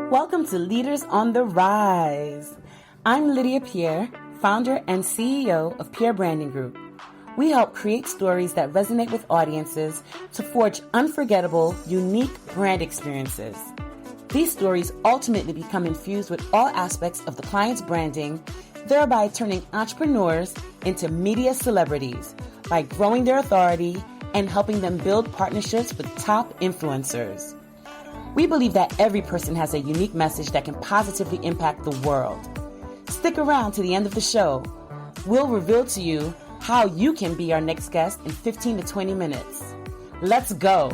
Welcome to Leaders on the Rise. I'm Lydia Pierre, founder and CEO of Pierre Branding Group. We help create stories that resonate with audiences to forge unforgettable, unique brand experiences. These stories ultimately become infused with all aspects of the client's branding, thereby turning entrepreneurs into media celebrities by growing their authority and helping them build partnerships with top influencers. We believe that every person has a unique message that can positively impact the world. Stick around to the end of the show. We'll reveal to you how you can be our next guest in 15 to 20 minutes. Let's go.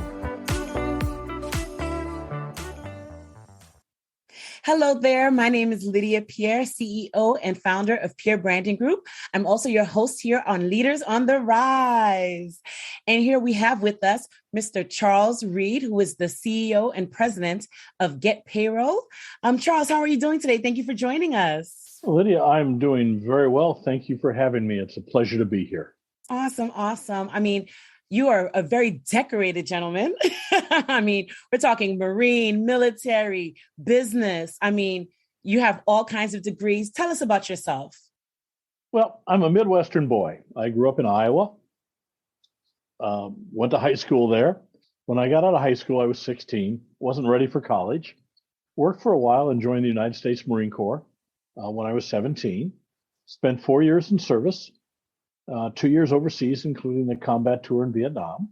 Hello there. My name is Lydia Pierre, CEO and founder of Pierre Branding Group. I'm also your host here on Leaders on the Rise. And here we have with us Mr. Charles Reed, who is the CEO and president of Get Payroll. Charles, how are you doing today? Thank you for joining us. Lydia, I'm doing very well. Thank you for having me. It's a pleasure to be here. Awesome. I mean, you are a very decorated gentleman. I mean, we're talking Marine, military, business. I mean, you have all kinds of degrees. Tell us about yourself. Well, I'm a Midwestern boy. I grew up in Iowa, went to high school there. When I got out of high school, I was 16, wasn't ready for college, worked for a while and joined the United States Marine Corps when I was 17, spent 4 years in service. 2 years overseas, including the combat tour in Vietnam.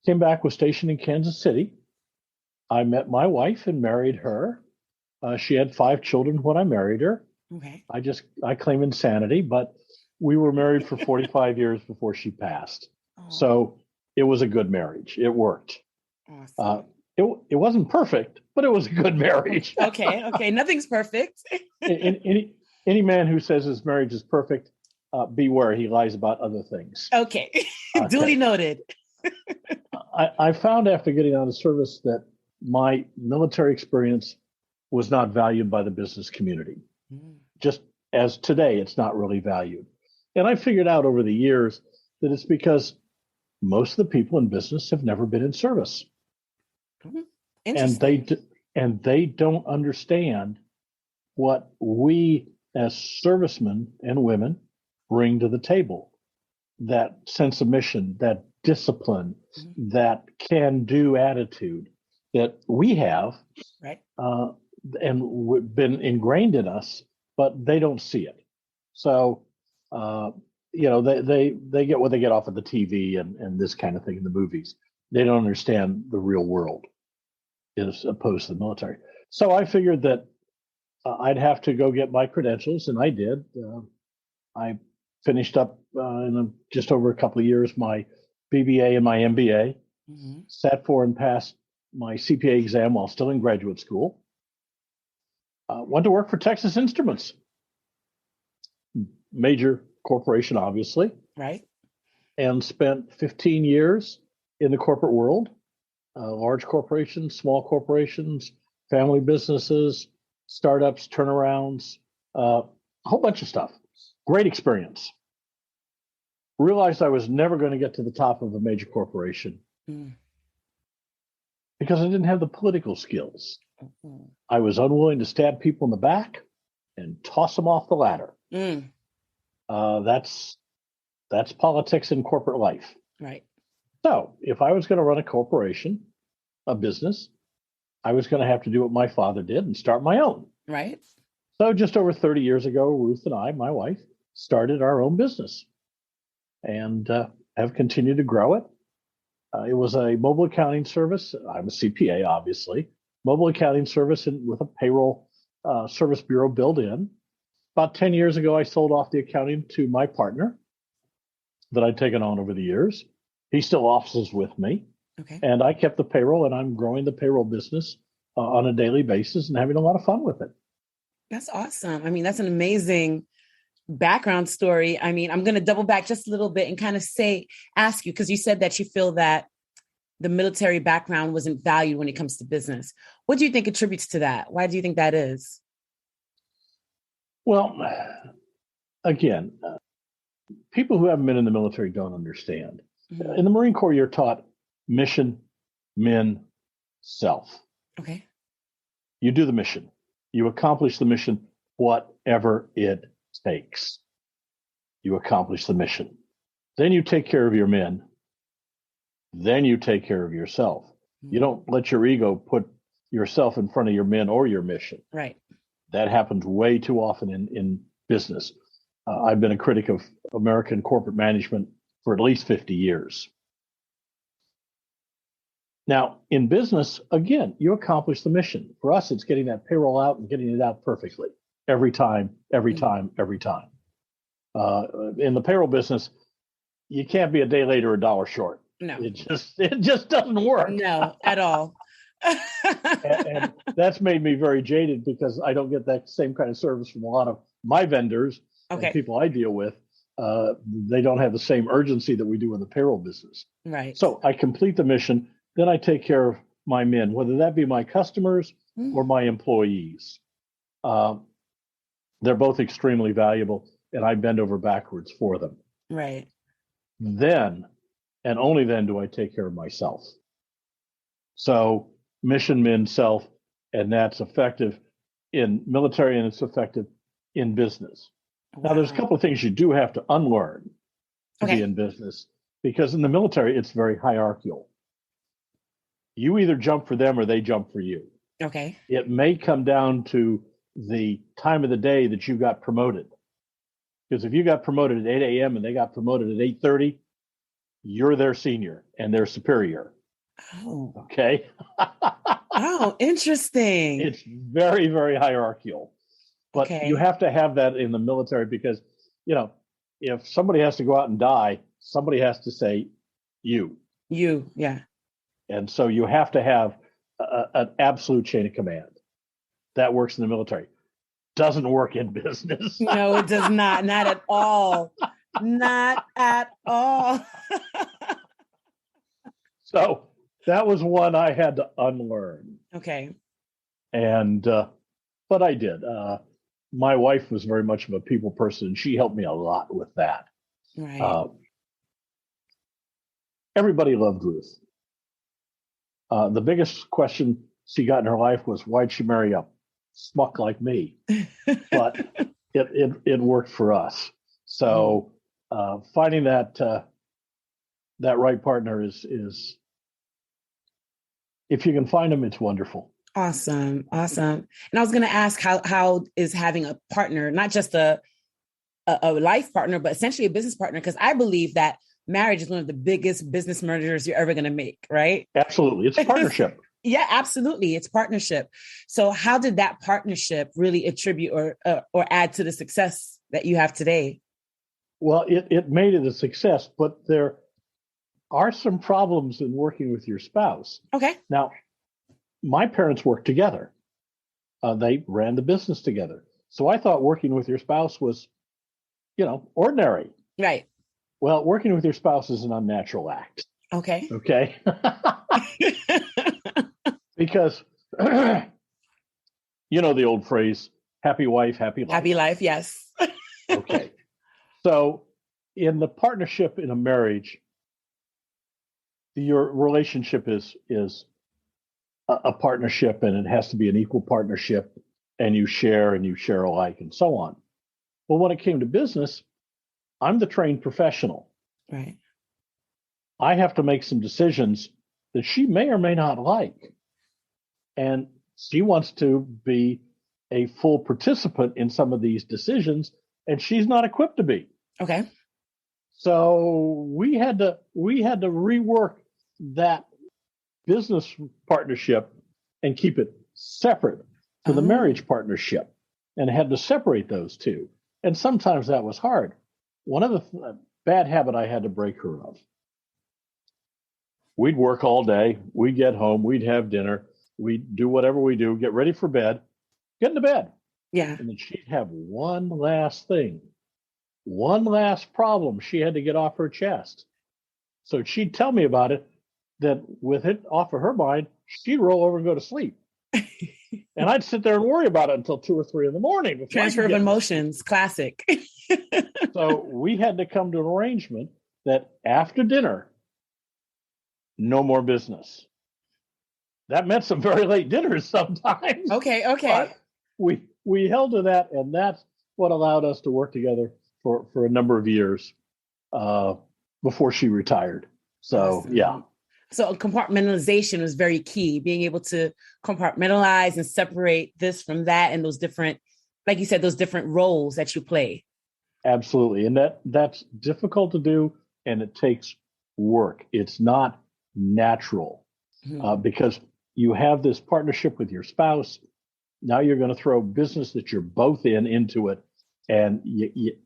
Came back, was stationed in Kansas City. I met my wife and married her. She had 5 children when I married her. Okay. I claim insanity, but we were married for 45 years before she passed. Oh. So it was a good marriage. It worked. Awesome. It wasn't perfect, but it was a good marriage. Okay. Nothing's perfect. Any man who says his marriage is perfect, beware, he lies about other things. Okay. Duly noted. I found after getting out of service that my military experience was not valued by the business community. Just as today, it's not really valued. And I figured out over the years that it's because most of the people in business have never been in service. And they don't understand what we as servicemen and women bring to the table. That sense of mission, that discipline, that can-do attitude that we have, right? And been ingrained in us, but they don't see it. So, they get what they get off of the TV and this kind of thing in the movies. They don't understand the real world as opposed to the military. So I figured that I'd have to go get my credentials, and I did. I finished up in just over a couple of years my BBA and my MBA, sat for and passed my CPA exam while still in graduate school. Went to work for Texas Instruments, major corporation, obviously. Right. And spent 15 years in the corporate world, large corporations, small corporations, family businesses, startups, turnarounds, a whole bunch of stuff. Great experience. Realized I was never going to get to the top of a major corporation because I didn't have the political skills. I was unwilling to stab people in the back and toss them off the ladder. That's politics in corporate life. Right. So if I was going to run a corporation, a business, I was going to have to do what my father did and start my own. Right. So just over 30 years ago, Ruth and I, my wife, started our own business and have continued to grow it. It was a mobile accounting service. I'm a CPA, obviously. Mobile accounting service with a payroll service bureau built in. About 10 years ago, I sold off the accounting to my partner that I'd taken on over the years. He still offices with me. Okay. And I kept the payroll, and I'm growing the payroll business on a daily basis and having a lot of fun with it. That's awesome. I mean, that's an amazing background story. I mean, I'm going to double back just a little bit and kind of ask you, because you said that you feel that the military background wasn't valued when it comes to business. What do you think attributes to that? Why do you think that is? Well, again, people who haven't been in the military don't understand. In the Marine Corps, you're taught mission, min, self. Okay. You do the mission. You accomplish the mission, whatever it takes. You accomplish the mission. Then you take care of your men. Then you take care of yourself. You don't let your ego put yourself in front of your men or your mission. Right. That happens way too often in business. I've been a critic of American corporate management for at least 50 years. Now, in business, again, you accomplish the mission. For us, it's getting that payroll out and getting it out perfectly. Every time. In the payroll business, you can't be a day late or a dollar short. No. It just doesn't work. No, at all. and that's made me very jaded because I don't get that same kind of service from a lot of my vendors and people I deal with. They don't have the same urgency that we do in the payroll business. Right. So I complete the mission, then I take care of my men, whether that be my customers or my employees. They're both extremely valuable, and I bend over backwards for them. Right. Then, and only then, do I take care of myself. So mission, min, self, and that's effective in military and it's effective in business. Wow. Now, there's a couple of things you do have to unlearn to be in business, because in the military, it's very hierarchical. You either jump for them or they jump for you. Okay. It may come down to the time of the day that you got promoted. Because if you got promoted at 8 a.m. and they got promoted at 8:30, you're their senior and their superior. Oh. Okay. Oh, interesting. It's very, very hierarchical. But you have to have that in the military because, if somebody has to go out and die, somebody has to say you. You, yeah. And so you have to have an absolute chain of command. That works in the military. Doesn't work in business. No, it does not. Not at all. Not at all. So that was one I had to unlearn. Okay. And, but I did. My wife was very much of a people person, and she helped me a lot with that. Right. Everybody loved Ruth. The biggest question she got in her life was, why'd she marry a smuck like me? But it worked for us. So finding that right partner is if you can find them, it's wonderful. Awesome. And I was going to ask how is having a partner, not just a life partner, but essentially a business partner, because I believe that marriage is one of the biggest business mergers you're ever going to make, right? Absolutely. It's a partnership. Yeah, absolutely. It's partnership. So how did that partnership really attribute or add to the success that you have today? Well, it made it a success, but there are some problems in working with your spouse. Okay. Now, my parents worked together. They ran the business together. So I thought working with your spouse was, ordinary. Right. Well, working with your spouse is an unnatural act. Okay. Okay. Because, the old phrase, happy wife, happy life. Happy life, yes. Okay. So in the partnership in a marriage, your relationship is a partnership, and it has to be an equal partnership, and you share alike and so on. Well, when it came to business, I'm the trained professional. Right. I have to make some decisions that she may or may not like. And she wants to be a full participant in some of these decisions, and she's not equipped to be. Okay. So we had to rework that business partnership and keep it separate to the marriage partnership, and had to separate those two. And sometimes that was hard. One of the bad habit I had to break her of. We'd work all day. We'd get home. We'd have dinner. We'd do whatever we do, get ready for bed, get into bed. Yeah. And then she'd have one last thing, one last problem she had to get off her chest. So she'd tell me about it, that with it off of her mind, she'd roll over and go to sleep. And I'd sit there and worry about it until 2 or 3 in the morning. Transfer of emotions, classic. So, So we had to come to an arrangement that after dinner, no more business. That meant some very late dinners sometimes. Okay. But we held to that, and that's what allowed us to work together for a number of years before she retired. So, Awesome. yeah. So compartmentalization was very key, being able to compartmentalize and separate this from that and those different, like you said, those different roles that you play. Absolutely. And that's difficult to do, and it takes work. It's not natural because you have this partnership with your spouse. Now you're going to throw business that you're both into it, and it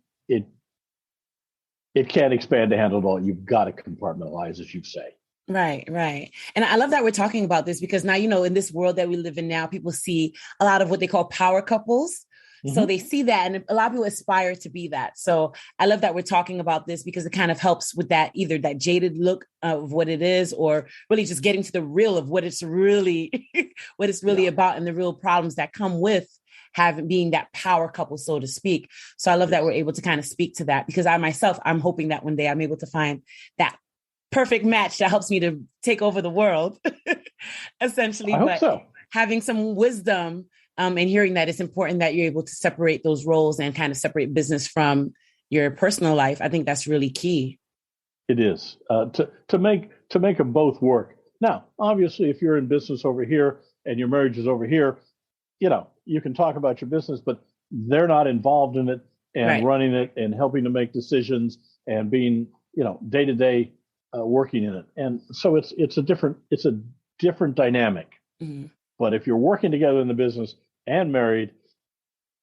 can't expand to handle it all. You've got to compartmentalize, as you say. Right. And I love that we're talking about this because now, in this world that we live in now, people see a lot of what they call power couples. So they see that, and a lot of people aspire to be that. So I love that we're talking about this because it kind of helps with that, either that jaded look of what it is, or really just getting to the real of what it's really, about, and the real problems that come with being that power couple, so to speak. So I love that we're able to kind of speak to that, because I'm hoping that one day I'm able to find that perfect match that helps me to take over the world, essentially. I hope so. Having some wisdom and hearing that it's important that you're able to separate those roles and kind of separate business from your personal life. I think that's really key. It is to make them both work. Now, obviously, if you're in business over here and your marriage is over here, you can talk about your business, but they're not involved in it and running it and helping to make decisions and being, day to day working in it. And so it's a different dynamic. Mm-hmm. But if you're working together in the business and married,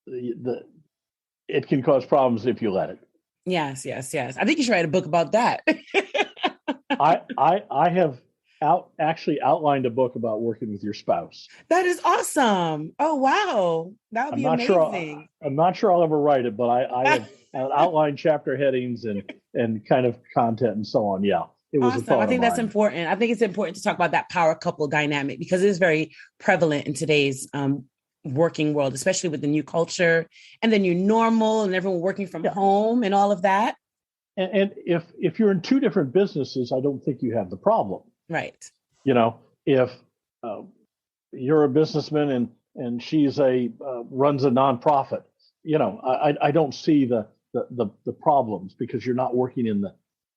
it can cause problems if you let it. Yes. I think you should write a book about that. I have actually outlined a book about working with your spouse. That is awesome. Oh, wow. That would be amazing. I'm not sure I'll ever write it, but I have outlined chapter headings and kind of content and so on. Yeah. It was awesome. I think that's important. I think it's important to talk about that power couple dynamic because it is very prevalent in today's working world, especially with the new culture and the new normal and everyone working from home and all of that. And if you're in two different businesses, I don't think you have the problem. Right. If you're a businessman and she's runs a nonprofit, I don't see the problems because you're not working in the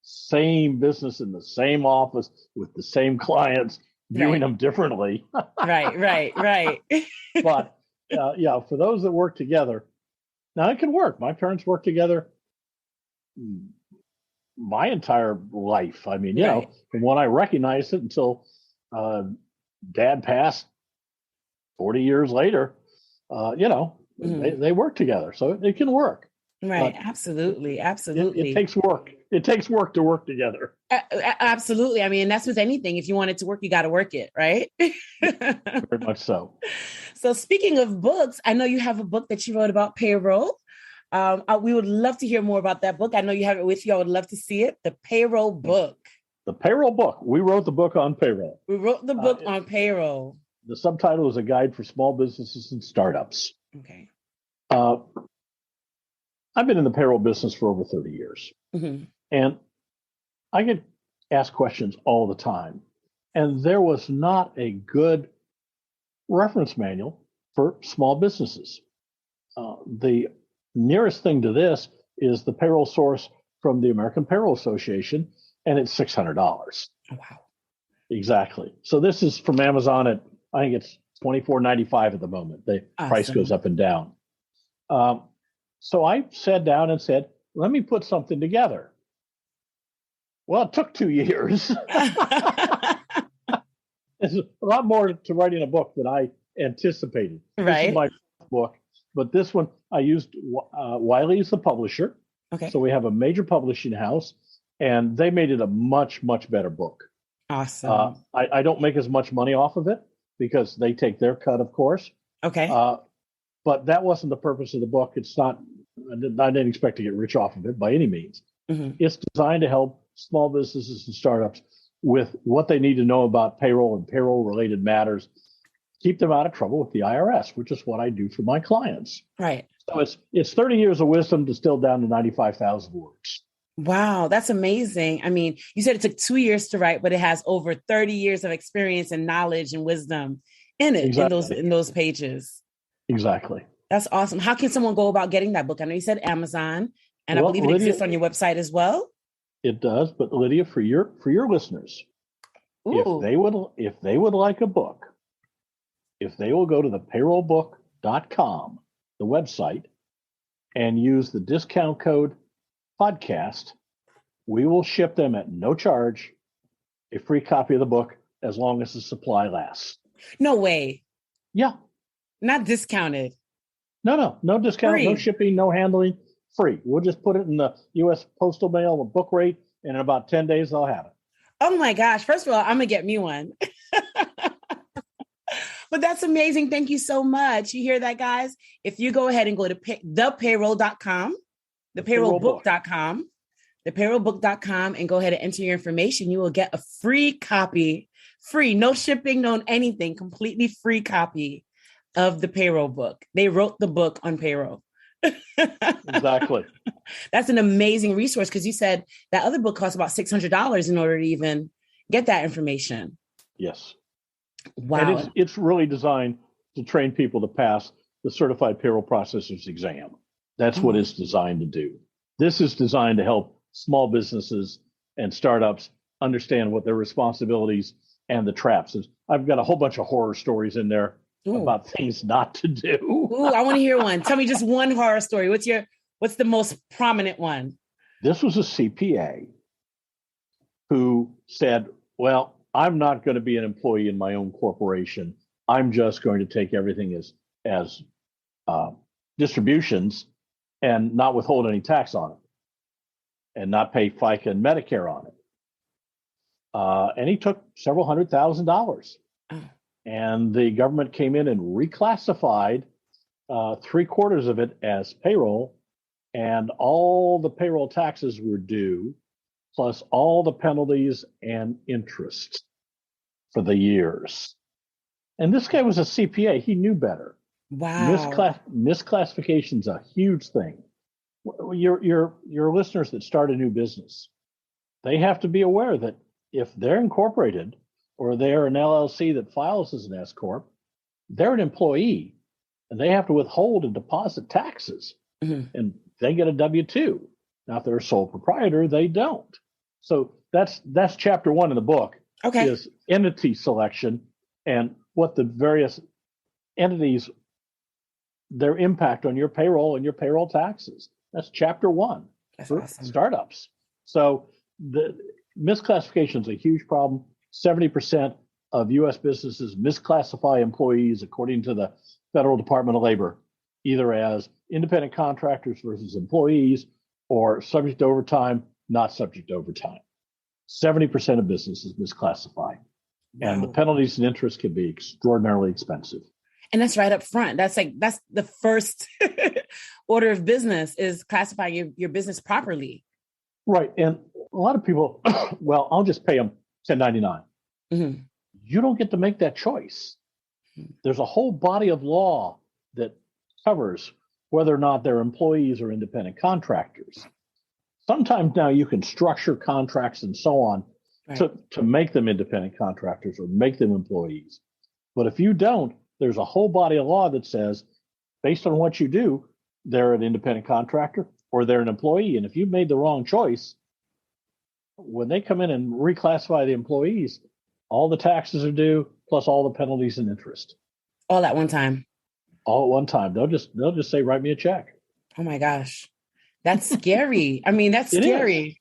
same business in the same office with the same clients, viewing them differently. Right. But for those that work together, now it can work. My parents worked together my entire life. I mean, from when I recognized it until Dad passed 40 years later, they work together. So it can work. Right. Absolutely. It takes work. It takes work to work together. Absolutely. I mean, that's with anything. If you want it to work, you got to work it. Right. Very much so. So speaking of books, I know you have a book that you wrote about payroll. We would love to hear more about that book. I know you have it with you. I would love to see it. The Payroll book. The Payroll book. We wrote the book on payroll. We wrote the book on payroll. The subtitle is A Guide for Small Businesses and Startups. Okay. I've been in the payroll business for over 30 years. Mm-hmm. And I get asked questions all the time. And there was not a good reference manual for small businesses. The nearest thing to this is the payroll source from the American Payroll Association, and it's $600. Oh, wow. Exactly. So this is from Amazon at, I think it's $24.95 at the moment. The price goes up and down. So I sat down and said, let me put something together. Well, it took 2 years. There's a lot more to writing a book than I anticipated. Right. This is my book, but this one I used Wiley as the publisher. Okay. So we have a major publishing house, and they made it a much, much better book. Awesome. I don't make as much money off of it because they take their cut, of course. Okay. But that wasn't the purpose of the book. It's not. I didn't expect to get rich off of it by any means. Mm-hmm. It's designed to help small businesses and startups with what they need to know about payroll and payroll-related matters, keep them out of trouble with the IRS, which is what I do for my clients. Right. So it's 30 years of wisdom distilled down to 95,000 words. Wow, that's amazing. I mean, you said it took 2 years to write, but it has over 30 years of experience and knowledge and wisdom in it, Exactly. in those pages. Exactly. That's awesome. How can someone go about getting that book? I know you said Amazon, and I Well, believe it Lydia, exists on your website as well. it does, but Lydia, for your listeners, Ooh. if they would like a book, if they will go to the payrollbook.com, the website, and use the discount code podcast, we will ship them at no charge a free copy of the book as long as the supply lasts. No way. Yeah. Not discounted. No discount, Free. no shipping, no handling, free. We'll just put it in the U.S. postal mail, the book rate, and in about 10 days, they'll have it. Oh my gosh. First of all, I'm going to get me one. But that's amazing. Thank you so much. You hear that, guys? If you go ahead and go to thepayroll.com, thepayrollbook.com, thepayrollbook.com, and go ahead and enter your information, you will get a free copy, free, no shipping, no anything, completely free copy of the payroll book. They wrote the book on payroll. Exactly. That's an amazing resource because you said that other book costs about $600 in order to even get that information. Yes. Wow. And it's really designed to train people to pass the Certified Payroll Processor's exam. That's what it's designed to do. This is designed to help small businesses and startups understand what their responsibilities and the traps is. I've got a whole bunch of horror stories in there about things not to do. Ooh, I want to hear one. Tell me just one horror story. What's the most prominent one? This was a CPA who said, well, I'm not going to be an employee in my own corporation. I'm just going to take everything as distributions and not withhold any tax on it and not pay FICA and Medicare on it. And he took several $100,000. And the government came in and reclassified 3/4 of it as payroll, and all the payroll taxes were due, plus all the penalties and interest for the years. And this guy was a CPA. He knew better. Wow. Misclassification is a huge thing. Your listeners that start a new business, they have to be aware that if they're incorporated or they're an LLC that files as an S Corp, they're an employee and they have to withhold and deposit taxes. And they get a W-2. Now, if they're a sole proprietor, they don't. So that's chapter 1 in the book. Okay. Is entity selection and what the various entities, their impact on your payroll and your payroll taxes. That's chapter 1 for awesome. Startups. So the misclassification is a huge problem. 70% of U.S. businesses misclassify employees, according to the Federal Department of Labor, either as independent contractors versus employees or subject to overtime, not subject to overtime. 70% of businesses misclassify. Wow. And the penalties and interest can be extraordinarily expensive. And that's right up front. That's the first order of business is classifying your business properly. Right. And a lot of people, well, I'll just pay them $10.99. Mm-hmm. You don't get to make that choice. There's a whole body of law that covers whether or not they're employees or independent contractors. Sometimes now you can structure contracts and so on to make them independent contractors or make them employees. But if you don't, there's a whole body of law that says, based on what you do, they're an independent contractor or they're an employee. And if you've made the wrong choice, when they come in and reclassify the employees, all the taxes are due, plus all the penalties and interest. All at one time. All at one time. They'll just say, write me a check. Oh my gosh. That's scary. I mean, that's scary.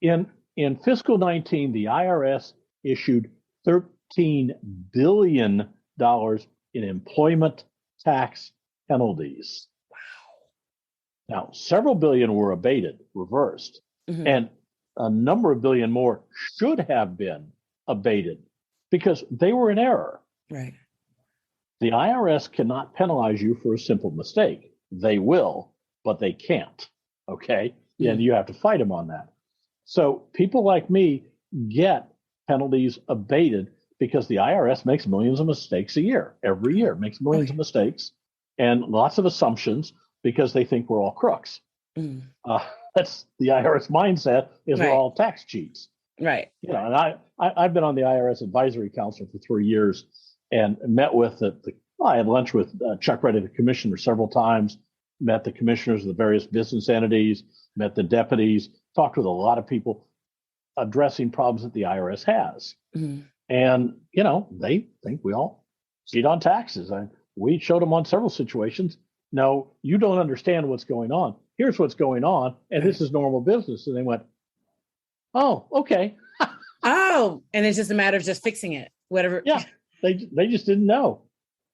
In fiscal 19, the IRS issued $13 billion in employment tax penalties. Wow. Now, several billion were abated, reversed, and a number of billion more should have been abated because they were in error. Right. The IRS cannot penalize you for a simple mistake. They will, but they can't. Okay? And you have to fight them on that. So people like me get penalties abated because the IRS makes millions of mistakes a year. Every year makes millions of mistakes and lots of assumptions because they think we're all crooks. That's the IRS mindset is we're Right. all tax cheats. Right. And I've been on the IRS Advisory Council for 3 years and met with I had lunch with Chuck Reddy, the commissioner, several times, met the commissioners of the various business entities, met the deputies, talked with a lot of people addressing problems that the IRS has. Mm-hmm. And, they think we all cheat on taxes. We showed them on several situations. No, you don't understand what's going on. Here's what's going on. And this is normal business. And they went, oh, okay. Oh, and it's just a matter of just fixing it, whatever. Yeah, they just didn't know.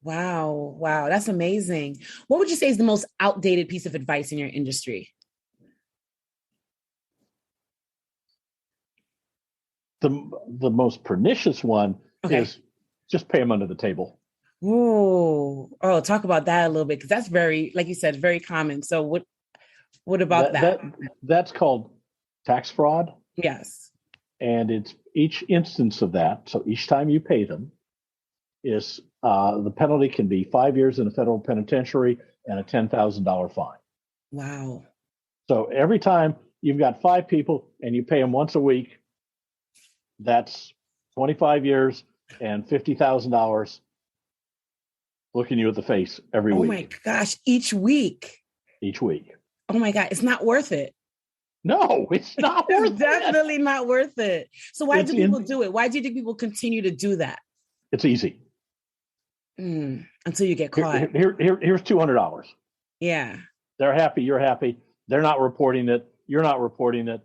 Wow. That's amazing. What would you say is the most outdated piece of advice in your industry? The most pernicious one is just pay them under the table. Ooh. Oh, talk about that a little bit, because that's very, like you said, very common. So what about that? That's called tax fraud. Yes. And it's each instance of that. So each time you pay them is the penalty can be 5 years in a federal penitentiary and a $10,000 fine. Wow. So every time you've got 5 people and you pay them once a week, that's 25 years and $50,000 looking you at the face every week. Oh my gosh, each week. Each week. Oh my God, it's not worth it. No, it's not worth It's definitely not worth it. So why do people do it? Why do you think people continue to do that? It's easy. Until you get caught. Here's $200. Yeah. They're happy, you're happy. They're not reporting it. You're not reporting it.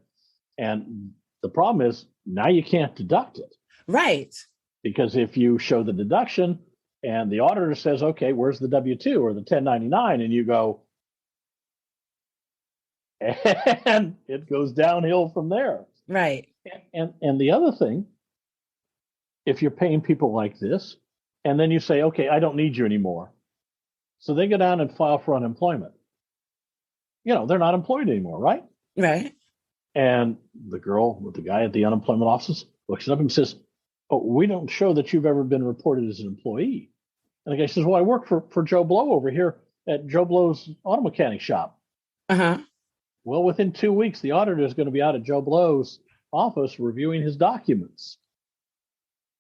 And the problem is now you can't deduct it. Right. Because if you show the deduction and the auditor says, okay, where's the W-2 or the 1099? And you go, and it goes downhill from there. Right. And the other thing, if you're paying people like this, and then you say, okay, I don't need you anymore. So they go down and file for unemployment. They're not employed anymore, right? Right. And the girl with the guy at the unemployment office looks up and says, oh, we don't show that you've ever been reported as an employee. And the guy says, well, I work for Joe Blow over here at Joe Blow's auto mechanic shop. Uh-huh. Well, within 2 weeks, the auditor is going to be out at Joe Blow's office reviewing his documents.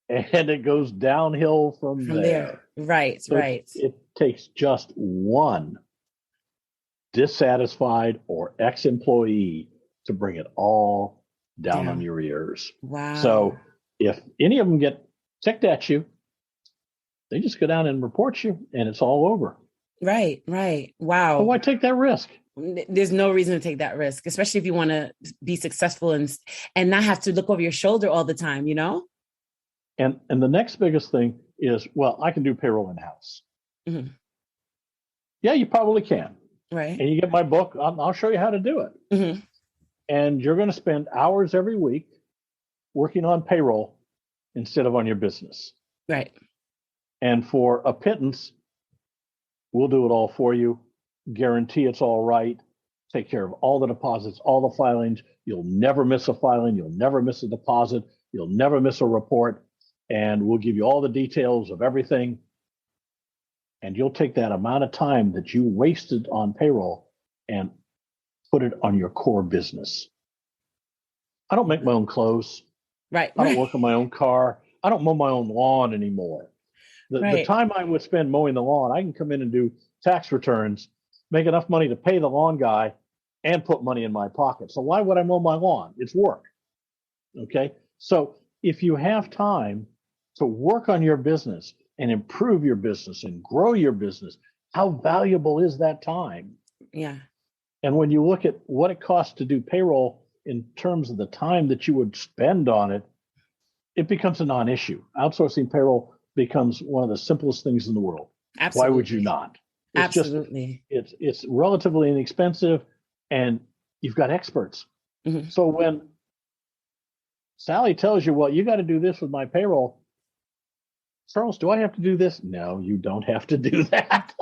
And it goes downhill from there. Right, so right. It takes just one dissatisfied or ex-employee to bring it all down on your ears. Wow. So if any of them get ticked at you, they just go down and report you and it's all over. Right. Wow. So why take that risk? There's no reason to take that risk, especially if you want to be successful and not have to look over your shoulder all the time, And the next biggest thing is, well, I can do payroll in-house. Mm-hmm. Yeah, you probably can. Right. And you get my book, I'll show you how to do it. Mm-hmm. And you're going to spend hours every week working on payroll instead of on your business. Right. And for a pittance, we'll do it all for you. Guarantee it's all right. Take care of all the deposits, all the filings. You'll never miss a filing. You'll never miss a deposit. You'll never miss a report. And we'll give you all the details of everything. And you'll take that amount of time that you wasted on payroll and put it on your core business. I don't make my own clothes. Right. I don't work on my own car. I don't mow my own lawn anymore. The time I would spend mowing the lawn, I can come in and do tax returns, make enough money to pay the lawn guy and put money in my pocket. So why would I mow my lawn? It's work. Okay. So if you have time to work on your business and improve your business and grow your business, how valuable is that time? Yeah. And when you look at what it costs to do payroll in terms of the time that you would spend on it, it becomes a non-issue. Outsourcing payroll becomes one of the simplest things in the world. Absolutely. Why would you not? It's Absolutely. It's relatively inexpensive and you've got experts. Mm-hmm. So when Sally tells you, well, you got to do this with my payroll, Charles, do I have to do this? No, you don't have to do that.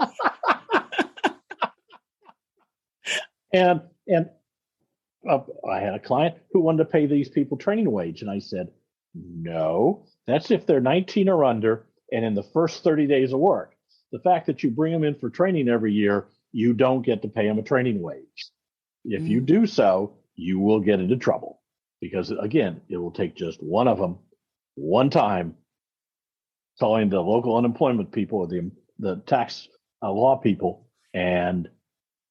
And I had a client who wanted to pay these people training wage. And I said, no, that's if they're 19 or under and in the first 30 days of work. The fact that you bring them in for training every year, you don't get to pay them a training wage. If you do so, you will get into trouble because, again, it will take just one of them, one time, calling the local unemployment people or the tax law people, and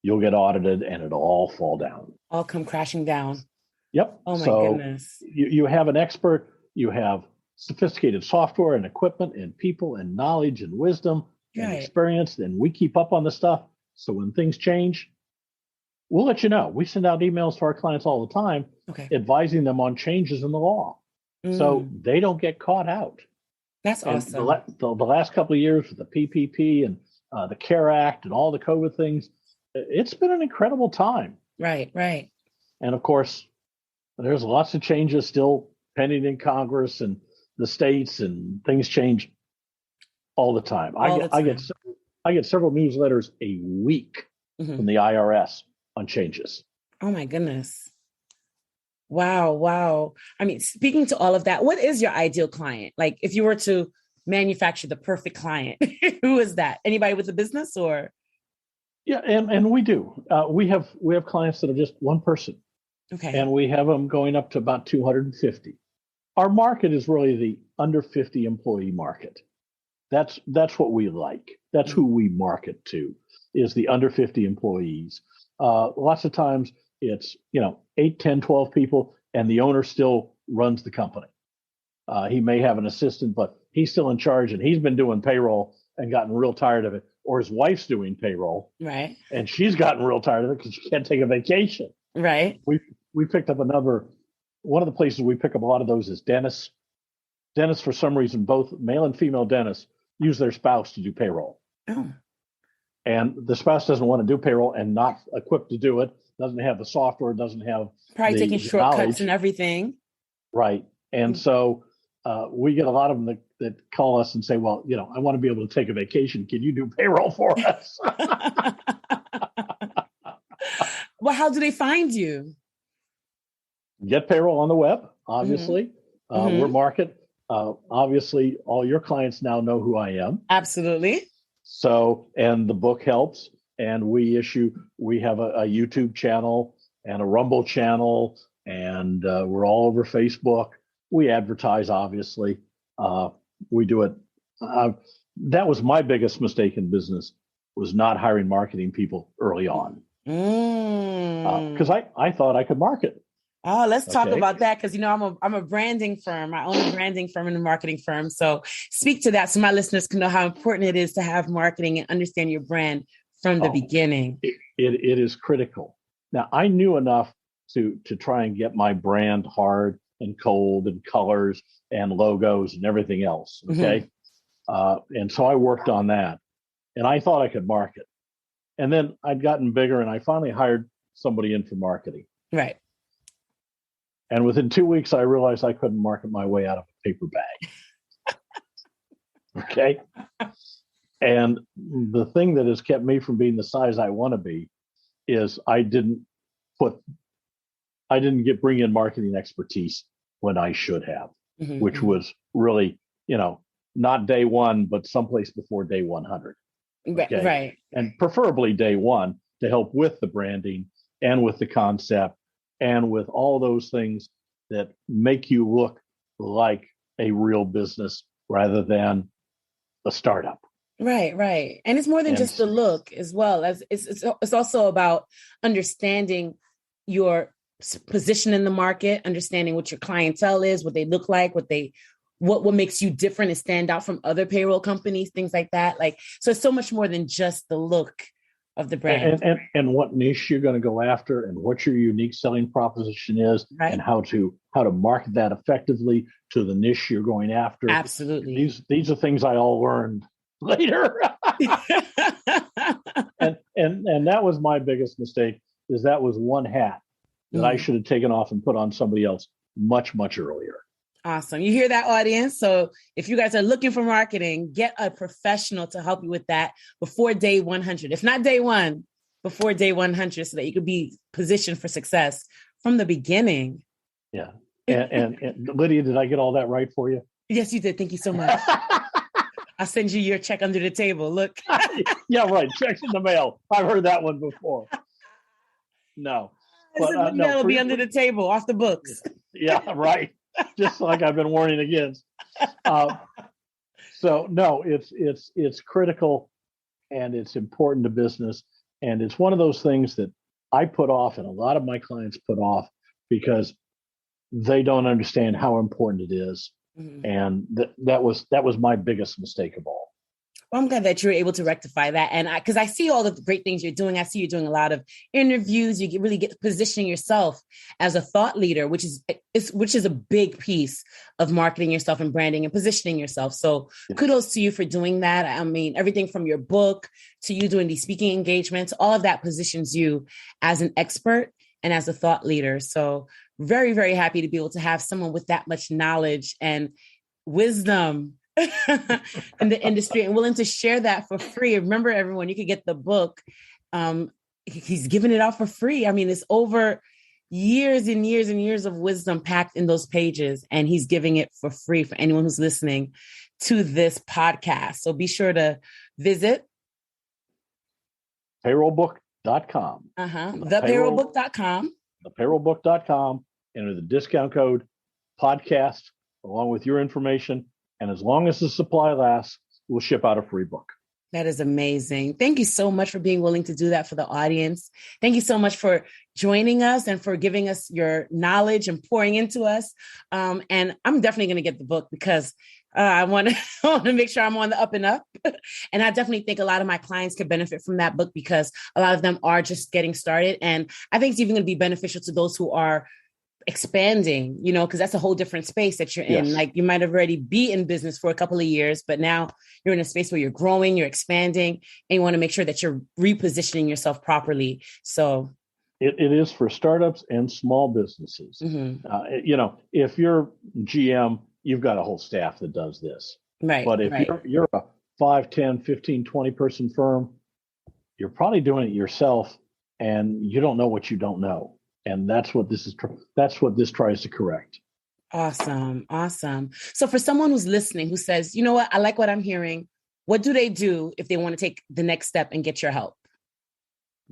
you'll get audited and it'll all fall down. All come crashing down. Yep. Oh, my goodness. You have an expert, you have sophisticated software and equipment and people and knowledge and wisdom and experience, and we keep up on the stuff. So when things change, we'll let you know. We send out emails to our clients all the time, advising them on changes in the law, so they don't get caught out. That's awesome. The last couple of years with the PPP and the CARE Act and all the COVID things, it's been an incredible time. Right. And of course, there's lots of changes still pending in Congress and the states, and things change all the time. I get several newsletters a week from the IRS on changes. Oh my goodness. Wow. I mean, speaking to all of that, what is your ideal client? Like if you were to manufacture the perfect client, who is that? Anybody with a business or? Yeah, and we do. We have clients that are just one person. Okay. And we have them going up to about 250. Our market is really the under 50 employee market. That's what we like. That's who we market to, is the under 50 employees. Lots of times it's, 8, 10, 12 people, and the owner still runs the company. He may have an assistant, but he's still in charge, and he's been doing payroll and gotten real tired of it. Or his wife's doing payroll. Right. And she's gotten real tired of it because she can't take a vacation. Right. We picked up one of the places we pick up a lot of those is dentists. Dentists, for some reason, both male and female dentists use their spouse to do payroll. Oh. And the spouse doesn't want to do payroll and not equipped to do it, doesn't have the software, doesn't have probably taking shortcuts knowledge. And everything. Right. And so we get a lot of them that call us and say, well, I want to be able to take a vacation. Can you do payroll for us? Well, how do they find you? Get Payroll on the web, obviously. We're market. Obviously, all your clients now know who I am. Absolutely. So, and the book helps. And we have a YouTube channel and a Rumble channel, and we're all over Facebook. We advertise, obviously. We do it. That was my biggest mistake in business, was not hiring marketing people early on. Because I thought I could market. Oh, let's talk about that, because I'm a branding firm. I own a branding firm and a marketing firm. So speak to that so my listeners can know how important it is to have marketing and understand your brand from the beginning. It is critical. Now, I knew enough to try and get my brand hard and cold and colors and logos and everything else. Okay. And so I worked on that, and I thought I could market. And then I'd gotten bigger, and I finally hired somebody in for marketing. Right. And within 2 weeks, I realized I couldn't market my way out of a paper bag. Okay. And the thing that has kept me from being the size I want to be is I didn't bring in marketing expertise when I should have, which was really, not day one, but someplace before day 100. Okay? Right. And preferably day one, to help with the branding and with the concept and with all those things that make you look like a real business rather than a startup. Right. And it's more than just the look, as well as it's also about understanding your position in the market, understanding what your clientele is, what they look like, what makes you different and stand out from other payroll companies, things like that. So it's so much more than just the look of the brand. And what niche you're going to go after, and what your unique selling proposition is, and how to market that effectively to the niche you're going after. Absolutely. These are things I all learned later. and that was my biggest mistake, is that was one hat that I should have taken off and put on somebody else much, much earlier. Awesome. You hear that, audience? So if you guys are looking for marketing, get a professional to help you with that before day 100. If not day one, before day 100, so that you could be positioned for success from the beginning. Yeah. And Lydia, did I get all that right for you? Yes, you did. Thank you so much. I'll send you your check under the table. Look. Yeah, right. Checks in the mail. I've heard that one before. No. That'll be under the table, off the books. Yeah, right. Just like I've been warning against. So no, it's critical and it's important to business. And it's one of those things that I put off and a lot of my clients put off because they don't understand how important it is. Mm-hmm. And that was my biggest mistake of all. Well, I'm glad that you're able to rectify that. And because I see all the great things you're doing. I see you're doing a lot of interviews. You really get positioning yourself as a thought leader, which is a big piece of marketing yourself and branding and positioning yourself. So kudos to you for doing that. I mean, everything from your book to you doing these speaking engagements, all of that positions you as an expert and as a thought leader. So very, very happy to be able to have someone with that much knowledge and wisdom in the industry and willing to share that for free. Remember, everyone, you can get the book. He's giving it out for free. I mean, it's over years and years and years of wisdom packed in those pages, and he's giving it for free for anyone who's listening to this podcast. So be sure to visit payrollbook.com. Thepayrollbook.com. Thepayrollbook.com. Enter the discount code podcast along with your information. And as long as the supply lasts, we'll ship out a free book. That is amazing. Thank you so much for being willing to do that for the audience. Thank you so much for joining us and for giving us your knowledge and pouring into us. And I'm definitely going to get the book because I want to make sure I'm on the up and up. And I definitely think a lot of my clients could benefit from that book because a lot of them are just getting started. And I think it's even going to be beneficial to those who are expanding, because that's a whole different space that you're in. Like you might already be in business for a couple of years, but now you're in a space where you're growing, you're expanding, and you want to make sure that you're repositioning yourself properly. So it is for startups and small businesses. Mm-hmm. If you're GM, you've got a whole staff that does this. Right. But if you're a 5, 10, 15, 20 person firm, you're probably doing it yourself and you don't know what you don't know. And that's what this tries to correct. Awesome. So for someone who's listening, who says, you know what, I like what I'm hearing. What do they do if they want to take the next step and get your help?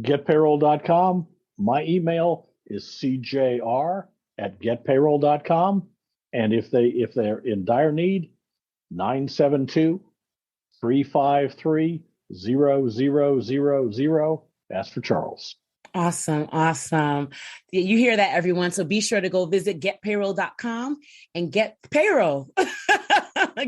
GetPayroll.com. My email is cjr@getpayroll.com. And if they're in dire need, 972-353-0000. Ask for Charles. Awesome. You hear that, everyone. So be sure to go visit getpayroll.com and get payroll.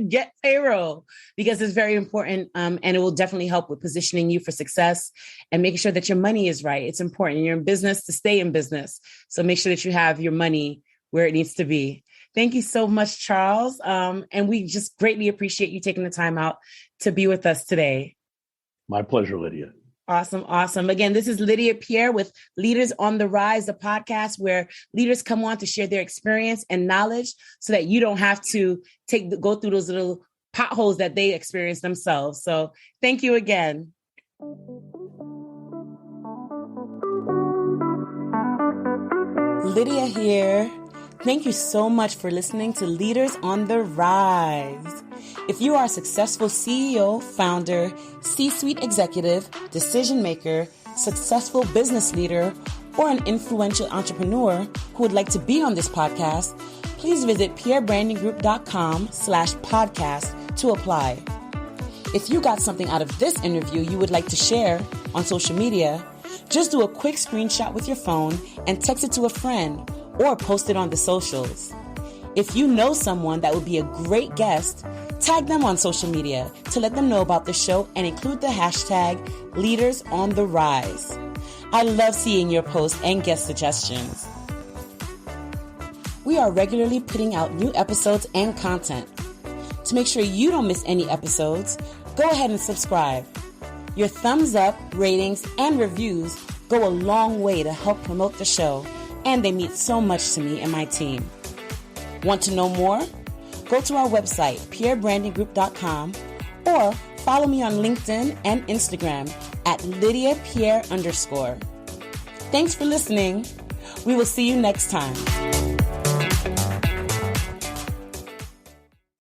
Get payroll, because it's very important. And it will definitely help with positioning you for success and making sure that your money is right. It's important. You're in business to stay in business. So make sure that you have your money where it needs to be. Thank you so much, Charles. And we just greatly appreciate you taking the time out to be with us today. My pleasure, Lydia. Awesome. Again, this is Lydia Pierre with Leaders on the Rise, the podcast where leaders come on to share their experience and knowledge so that you don't have to go through those little potholes that they experience themselves. So thank you again. Lydia here. Thank you so much for listening to Leaders on the Rise. If you are a successful CEO, founder, C-suite executive, decision maker, successful business leader, or an influential entrepreneur who would like to be on this podcast, please visit pierrebrandinggroup.com/podcast to apply. If you got something out of this interview you would like to share on social media, just do a quick screenshot with your phone and text it to a friend or post it on the socials. If you know someone that would be a great guest, tag them on social media to let them know about the show and include the hashtag Leaders on the Rise. I love seeing your posts and guest suggestions. We are regularly putting out new episodes and content. To make sure you don't miss any episodes, go ahead and subscribe. Your thumbs up, ratings, and reviews go a long way to help promote the show, and they mean so much to me and my team. Want to know more? Go to our website, pierrebrandinggroup.com, or follow me on LinkedIn and Instagram at Lydia Pierre_. Thanks for listening. We will see you next time.